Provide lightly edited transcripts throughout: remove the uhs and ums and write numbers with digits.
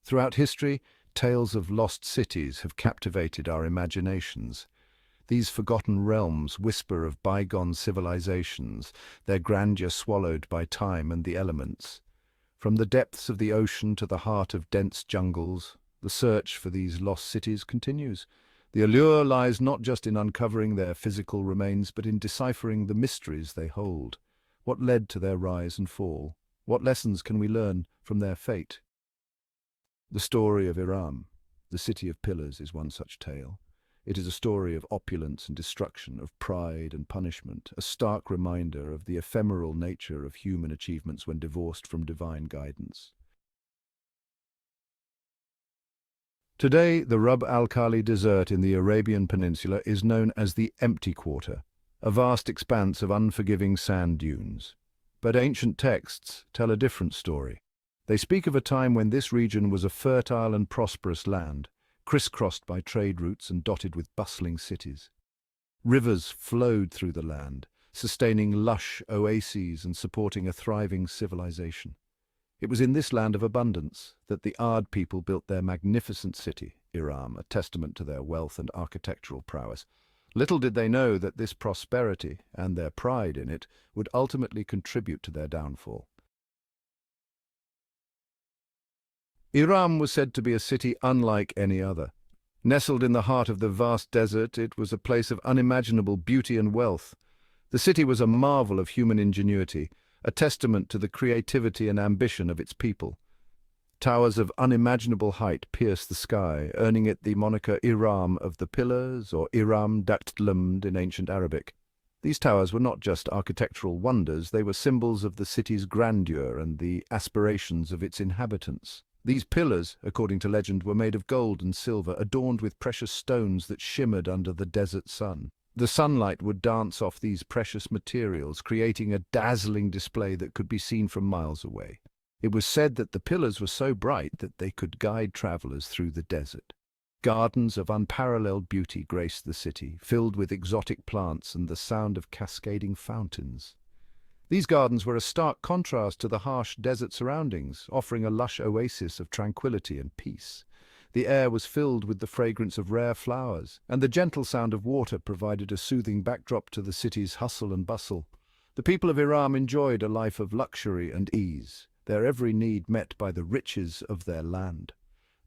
Throughout history, tales of lost cities have captivated our imaginations. These forgotten realms whisper of bygone civilizations, their grandeur swallowed by time and the elements. From the depths of the ocean to the heart of dense jungles, the search for these lost cities continues. The allure lies not just in uncovering their physical remains, but in deciphering the mysteries they hold. What led to their rise and fall? What lessons can we learn from their fate? The story of Iram, the city of pillars, is one such tale. It is a story of opulence and destruction, of pride and punishment, a stark reminder of the ephemeral nature of human achievements when divorced from divine guidance. Today, the Rub al Khali desert in the Arabian Peninsula is known as the Empty Quarter, a vast expanse of unforgiving sand dunes. But ancient texts tell a different story. They speak of a time when this region was a fertile and prosperous land, crisscrossed by trade routes and dotted with bustling cities. Rivers flowed through the land, sustaining lush oases and supporting a thriving civilization. It was in this land of abundance that the Ard people built their magnificent city, Iram, a testament to their wealth and architectural prowess. Little did they know that this prosperity, and their pride in it, would ultimately contribute to their downfall. Iram was said to be a city unlike any other. Nestled in the heart of the vast desert, it was a place of unimaginable beauty and wealth. The city was a marvel of human ingenuity, a testament to the creativity and ambition of its people. Towers of unimaginable height pierced the sky, earning it the moniker Iram of the Pillars, or Iram Daktlamd in ancient Arabic. These towers were not just architectural wonders, they were symbols of the city's grandeur and the aspirations of its inhabitants. These pillars, according to legend, were made of gold and silver, adorned with precious stones that shimmered under the desert sun. The sunlight would dance off these precious materials, creating a dazzling display that could be seen from miles away. It was said that the pillars were so bright that they could guide travelers through the desert. Gardens of unparalleled beauty graced the city, filled with exotic plants and the sound of cascading fountains. These gardens were a stark contrast to the harsh desert surroundings, offering a lush oasis of tranquility and peace. The air was filled with the fragrance of rare flowers, and the gentle sound of water provided a soothing backdrop to the city's hustle and bustle. The people of Iram enjoyed a life of luxury and ease, their every need met by the riches of their land.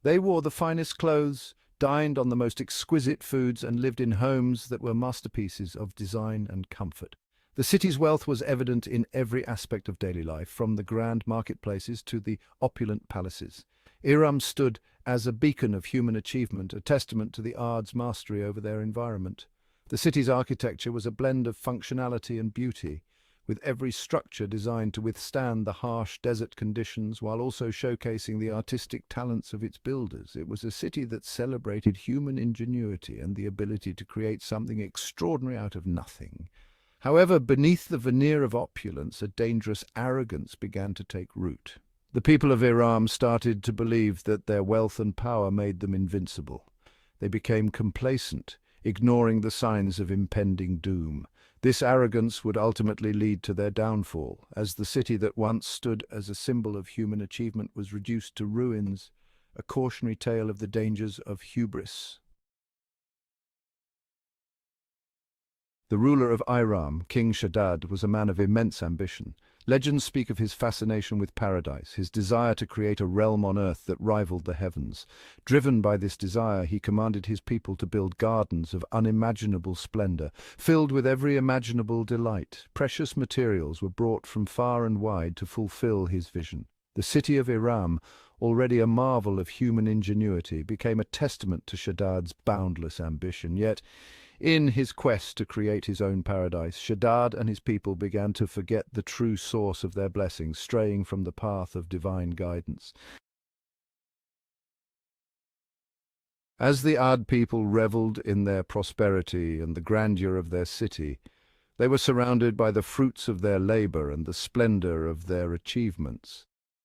They wore the finest clothes, dined on the most exquisite foods, and lived in homes that were masterpieces of design and comfort. The city's wealth was evident in every aspect of daily life, from the grand marketplaces to the opulent palaces. Iram stood as a beacon of human achievement, a testament to the Ard's mastery over their environment. The city's architecture was a blend of functionality and beauty, with every structure designed to withstand the harsh desert conditions while also showcasing the artistic talents of its builders. It was a city that celebrated human ingenuity and the ability to create something extraordinary out of nothing. However, beneath the veneer of opulence, a dangerous arrogance began to take root. The people of Iram started to believe that their wealth and power made them invincible. They became complacent, ignoring the signs of impending doom. This arrogance would ultimately lead to their downfall, as the city that once stood as a symbol of human achievement was reduced to ruins, a cautionary tale of the dangers of hubris. The ruler of Iram, King Shaddad, was a man of immense ambition. Legends speak of his fascination with paradise, his desire to create a realm on earth that rivaled the heavens. Driven by this desire, he commanded his people to build gardens of unimaginable splendor, filled with every imaginable delight. Precious materials were brought from far and wide to fulfill his vision. The city of Iram, already a marvel of human ingenuity, became a testament to Shaddad's boundless ambition. Yet, in his quest to create his own paradise, Shaddad and his people began to forget the true source of their blessings, straying from the path of divine guidance. As the Ad people reveled in their prosperity and the grandeur of their city, they were surrounded by the fruits of their labor and the splendor of their achievements.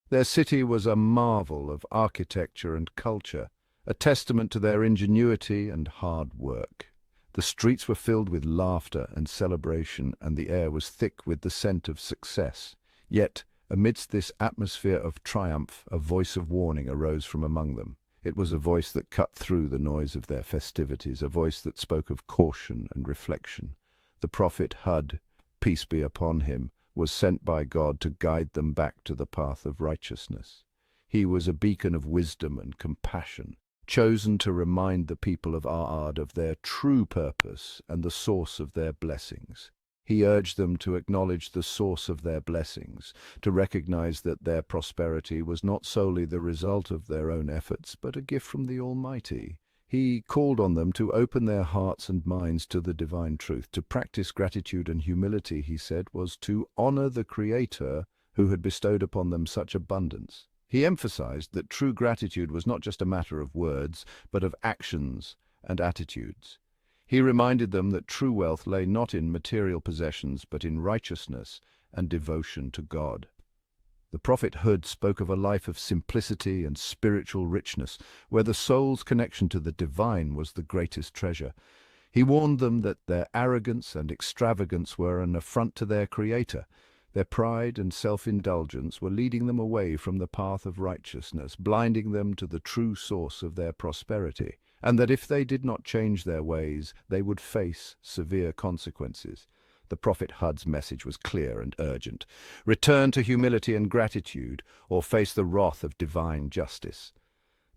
Their city was a marvel of architecture and culture, a testament to their ingenuity and hard work. The streets were filled with laughter and celebration, and the air was thick with the scent of success. Yet, Amidst this atmosphere of triumph, a voice of warning arose from among them. It was a voice that cut through the noise of their festivities, a voice that spoke of caution and reflection. The prophet Hud, peace be upon him, was sent by God to guide them back to the path of righteousness. He was a beacon of wisdom and compassion, chosen to remind the people of Ar of their true purpose and the source of their blessings. He urged them to acknowledge the source of their blessings, to recognize that their prosperity was not solely the result of their own efforts, but a gift from the Almighty. He called on them to open their hearts and minds to the divine truth. To practice gratitude and humility, he said, was to honor the Creator who had bestowed upon them such abundance. He emphasized that true gratitude was not just a matter of words, but of actions and attitudes. He reminded them that true wealth lay not in material possessions, but in righteousness and devotion to God. The Prophet Hud spoke of a life of simplicity and spiritual richness, where the soul's connection to the divine was the greatest treasure. He warned them that their arrogance and extravagance were an affront to their Creator. Their pride and self-indulgence were leading them away from the path of righteousness, blinding them to the true source of their prosperity, and that if they did not change their ways, they would face severe consequences. The Prophet Hud's message was clear and urgent. Return to humility and gratitude, or face the wrath of divine justice.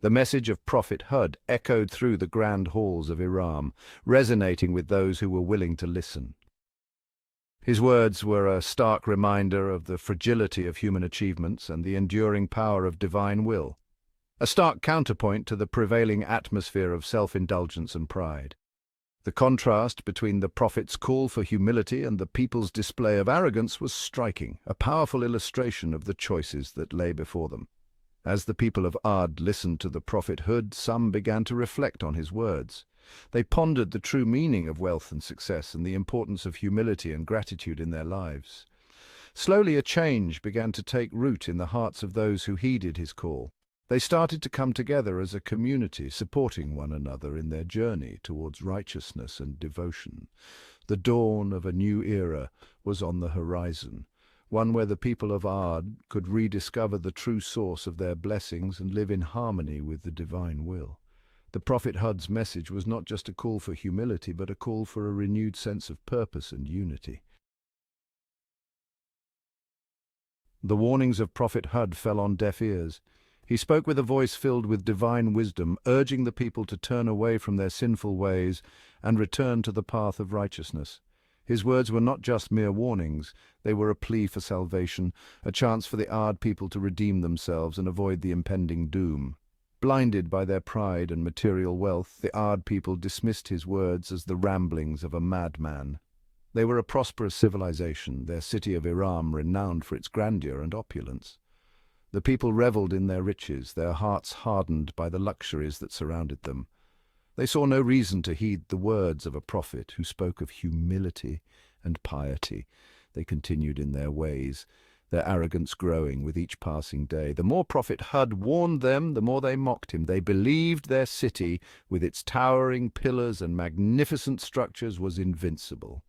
The message of Prophet Hud echoed through the grand halls of Iram, resonating with those who were willing to listen. His words were a stark reminder of the fragility of human achievements and the enduring power of divine will, a stark counterpoint to the prevailing atmosphere of self-indulgence and pride. The contrast between the prophet's call for humility and the people's display of arrogance was striking, a powerful illustration of the choices that lay before them. As the people of Ad listened to the prophet Hud, some began to reflect on his words. They pondered the true meaning of wealth and success and the importance of humility and gratitude in their lives. Slowly a change began to take root in the hearts of those who heeded his call. They started to come together as a community, supporting one another in their journey towards righteousness and devotion. The dawn of a new era was on the horizon, one where the people of Ad could rediscover the true source of their blessings and live in harmony with the divine will. The Prophet Hud's message was not just a call for humility, but a call for a renewed sense of purpose and unity. The warnings of Prophet Hud fell on deaf ears. He spoke with a voice filled with divine wisdom, urging the people to turn away from their sinful ways and return to the path of righteousness. His words were not just mere warnings, they were a plea for salvation, a chance for the Ad people to redeem themselves and avoid the impending doom. Blinded by their pride and material wealth, the Ad people dismissed his words as the ramblings of a madman. They were a prosperous civilization, their city of Iram renowned for its grandeur and opulence. The people reveled in their riches, their hearts hardened by the luxuries that surrounded them. They saw no reason to heed the words of a prophet who spoke of humility and piety. They continued in their ways, their arrogance growing with each passing day. The more Prophet Hud warned them, the more they mocked him. They believed their city, with its towering pillars and magnificent structures, was invincible.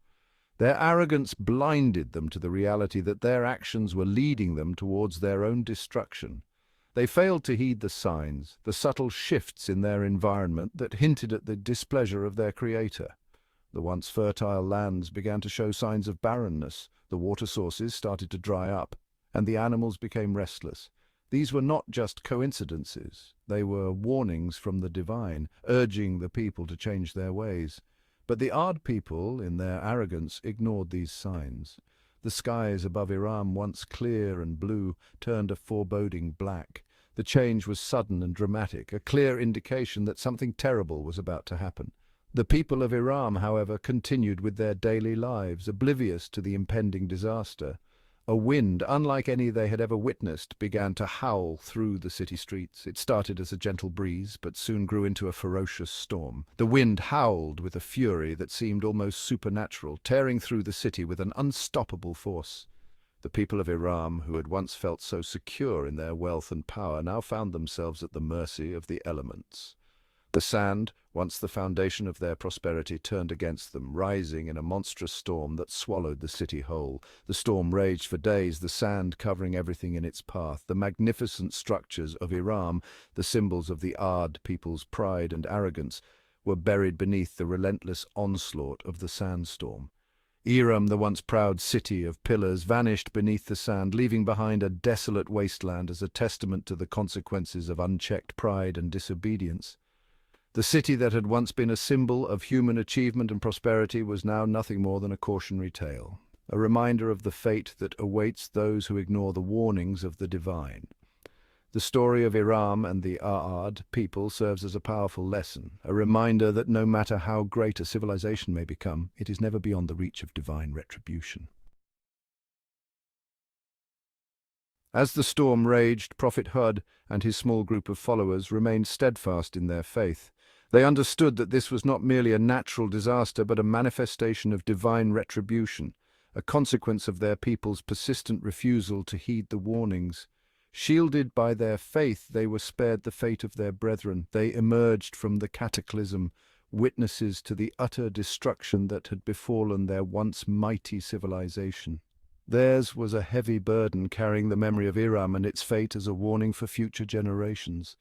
Their arrogance blinded them to the reality that their actions were leading them towards their own destruction. They failed to heed the signs, the subtle shifts in their environment that hinted at the displeasure of their Creator. The once fertile lands began to show signs of barrenness, the water sources started to dry up, and the animals became restless. These were not just coincidences, they were warnings from the divine, urging the people to change their ways. But the Ad people, in their arrogance, ignored these signs. The skies above Iram, once clear and blue, turned a foreboding black. The change was sudden and dramatic, a clear indication that something terrible was about to happen. The people of Iram, however, continued with their daily lives, oblivious to the impending disaster. A wind, unlike any they had ever witnessed, began to howl through the city streets. It started as a gentle breeze, but soon grew into a ferocious storm. The wind howled with a fury that seemed almost supernatural, tearing through the city with an unstoppable force. The people of Iram, who had once felt so secure in their wealth and power, now found themselves at the mercy of the elements. The sand, once the foundation of their prosperity, turned against them, rising in a monstrous storm that swallowed the city whole. The storm raged for days, the sand covering everything in its path. The magnificent structures of Iram, the symbols of the Ard people's pride and arrogance, were buried beneath the relentless onslaught of the sandstorm. Iram, the once proud city of pillars, vanished beneath the sand, leaving behind a desolate wasteland as a testament to the consequences of unchecked pride and disobedience. The city that had once been a symbol of human achievement and prosperity was now nothing more than a cautionary tale, a reminder of the fate that awaits those who ignore the warnings of the divine. The story of Iram and the Ard people serves as a powerful lesson, a reminder that no matter how great a civilization may become, it is never beyond the reach of divine retribution. As the storm raged, Prophet Hud and his small group of followers remained steadfast in their faith. They understood that this was not merely a natural disaster, but a manifestation of divine retribution, a consequence of their people's persistent refusal to heed the warnings. Shielded by their faith, they were spared the fate of their brethren. They emerged from the cataclysm, witnesses to the utter destruction that had befallen their once mighty civilization. Theirs was a heavy burden, carrying the memory of Iram and its fate as a warning for future generations.